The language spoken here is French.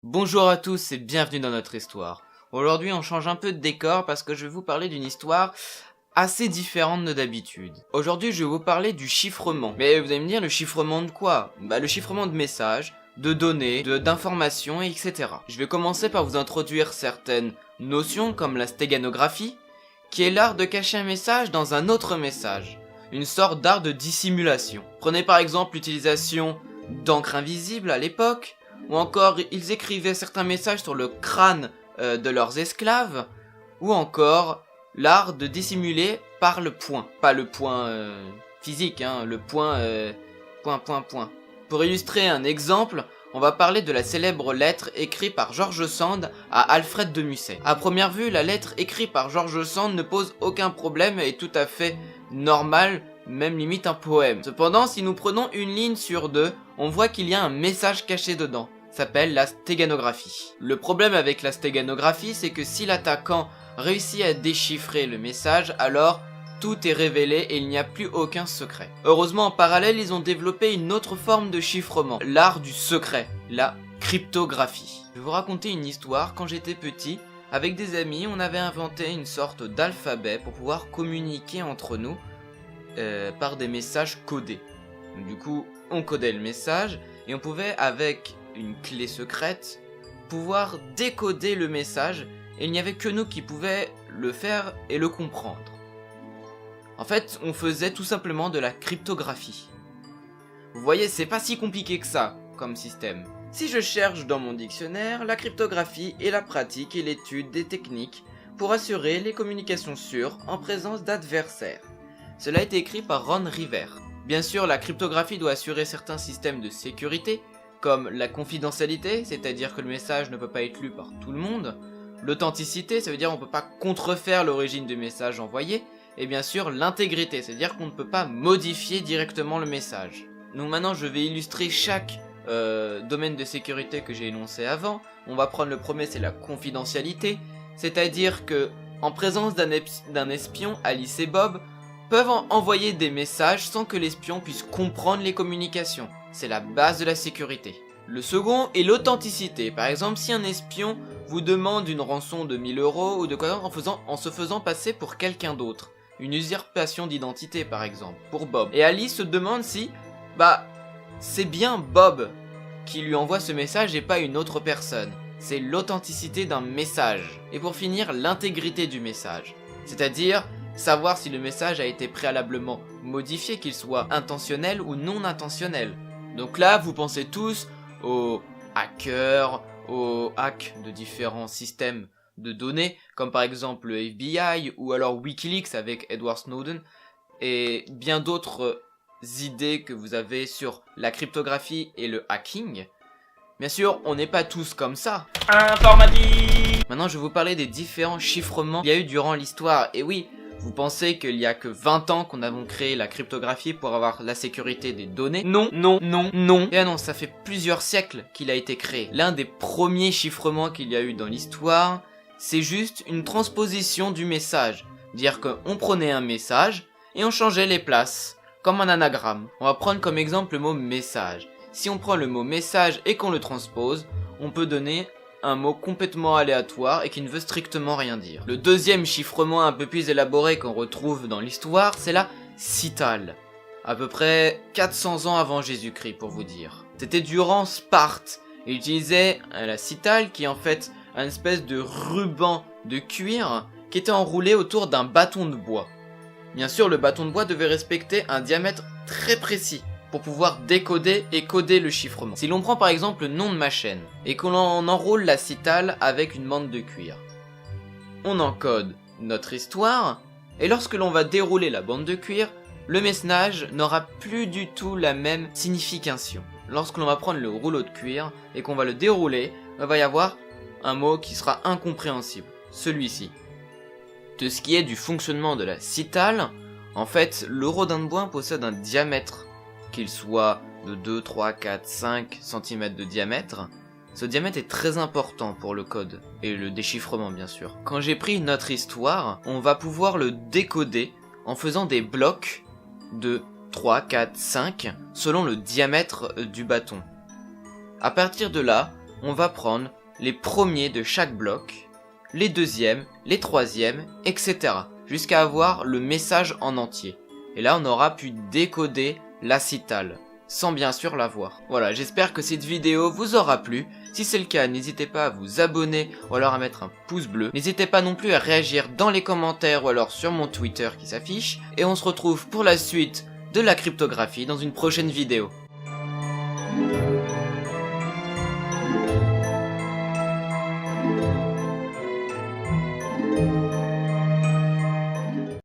Bonjour à tous et bienvenue dans notre histoire. Aujourd'hui on change un peu de décor parce que je vais vous parler d'une histoire assez différente de d'habitude. Aujourd'hui je vais vous parler du chiffrement. Mais vous allez me dire le chiffrement de quoi? Le chiffrement de messages, de données, d'informations, etc. Je vais commencer par vous introduire certaines notions comme la stéganographie, qui est l'art de cacher un message dans un autre message. Une sorte d'art de dissimulation. Prenez par exemple l'utilisation d'encre invisible à l'époque, ou encore ils écrivaient certains messages sur le crâne de leurs esclaves, ou encore l'art de dissimuler par le point. Pas le point physique, le point point. Pour illustrer un exemple, on va parler de la célèbre lettre écrite par George Sand à Alfred de Musset. À première vue, la lettre écrite par George Sand ne pose aucun problème et est tout à fait normale, même limite un poème. Cependant, si nous prenons une ligne sur deux, on voit qu'il y a un message caché dedans. Ça s'appelle la stéganographie. Le problème avec la stéganographie, c'est que si l'attaquant réussit à déchiffrer le message, alors tout est révélé et il n'y a plus aucun secret. Heureusement, en parallèle, ils ont développé une autre forme de chiffrement, l'art du secret, la cryptographie. Je vais vous raconter une histoire. Quand j'étais petit, avec des amis, on avait inventé une sorte d'alphabet pour pouvoir communiquer entre nous par des messages codés. Donc, du coup, on codait le message et on pouvait, avec une clé secrète, pouvoir décoder le message et il n'y avait que nous qui pouvions le faire et le comprendre. En fait, on faisait tout simplement de la cryptographie. Vous voyez, c'est pas si compliqué que ça, comme système. Si je cherche dans mon dictionnaire, la cryptographie est la pratique et l'étude des techniques pour assurer les communications sûres en présence d'adversaires. Cela a été écrit par Ron River. Bien sûr, la cryptographie doit assurer certains systèmes de sécurité, comme la confidentialité, c'est-à-dire que le message ne peut pas être lu par tout le monde, l'authenticité, ça veut dire qu'on ne peut pas contrefaire l'origine du message envoyé, et bien sûr l'intégrité, c'est-à-dire qu'on ne peut pas modifier directement le message. Donc maintenant je vais illustrer chaque domaine de sécurité que j'ai énoncé avant. On va prendre le premier, c'est la confidentialité, c'est-à-dire que en présence d'un espion, Alice et Bob peuvent envoyer des messages sans que l'espion puisse comprendre les communications. C'est la base de la sécurité. Le second est l'authenticité. Par exemple, si un espion vous demande une rançon de 1000 € ou de quoi en se faisant passer pour quelqu'un d'autre. Une usurpation d'identité par exemple, pour Bob. Et Alice se demande si, c'est bien Bob qui lui envoie ce message et pas une autre personne. C'est l'authenticité d'un message. Et pour finir, l'intégrité du message. C'est-à-dire savoir si le message a été préalablement modifié, qu'il soit intentionnel ou non intentionnel. Donc là, vous pensez tous aux hackers, aux hacks de différents systèmes de données, comme par exemple le FBI ou alors Wikileaks avec Edward Snowden, et bien d'autres idées que vous avez sur la cryptographie et le hacking. Bien sûr, on n'est pas tous comme ça. Informatique. Maintenant, je vais vous parler des différents chiffrements qu'il y a eu durant l'histoire. Et oui, vous pensez qu'il y a que 20 ans qu'on a créé la cryptographie pour avoir la sécurité des données? Non. Et non, ça fait plusieurs siècles qu'il a été créé. L'un des premiers chiffrements qu'il y a eu dans l'histoire, c'est juste une transposition du message. Dire qu'on prenait un message et on changeait les places, comme un anagramme. On va prendre comme exemple le mot message. Si on prend le mot message et qu'on le transpose, on peut donner un mot complètement aléatoire et qui ne veut strictement rien dire. Le deuxième chiffrement un peu plus élaboré qu'on retrouve dans l'histoire, c'est la citale. À peu près 400 ans avant Jésus-Christ pour vous dire. C'était durant Sparte. Ils utilisaient la citale qui est en fait une espèce de ruban de cuir qui était enroulé autour d'un bâton de bois. Bien sûr, le bâton de bois devait respecter un diamètre très précis pour pouvoir décoder et coder le chiffrement. Si l'on prend par exemple le nom de ma chaîne et qu'on enroule la citale avec une bande de cuir, on encode notre histoire et lorsque l'on va dérouler la bande de cuir, le message n'aura plus du tout la même signification. Lorsque l'on va prendre le rouleau de cuir et qu'on va le dérouler, il va y avoir un mot qui sera incompréhensible, celui-ci. De ce qui est du fonctionnement de la citale, en fait, le rodin de bois possède un diamètre, qu'il soit de 2, 3, 4, 5 cm de diamètre. Ce diamètre est très important pour le code et le déchiffrement bien sûr. Quand j'ai pris notre histoire, on va pouvoir le décoder en faisant des blocs de 3, 4, 5 selon le diamètre du bâton. À partir de là, on va prendre les premiers de chaque bloc, les deuxièmes, les troisièmes, etc. jusqu'à avoir le message en entier. Et là, on aura pu décoder la citale, sans bien sûr la voir. Voilà, j'espère que cette vidéo vous aura plu. Si c'est le cas, n'hésitez pas à vous abonner ou alors à mettre un pouce bleu. N'hésitez pas non plus à réagir dans les commentaires ou alors sur mon Twitter qui s'affiche. Et on se retrouve pour la suite de la cryptographie dans une prochaine vidéo.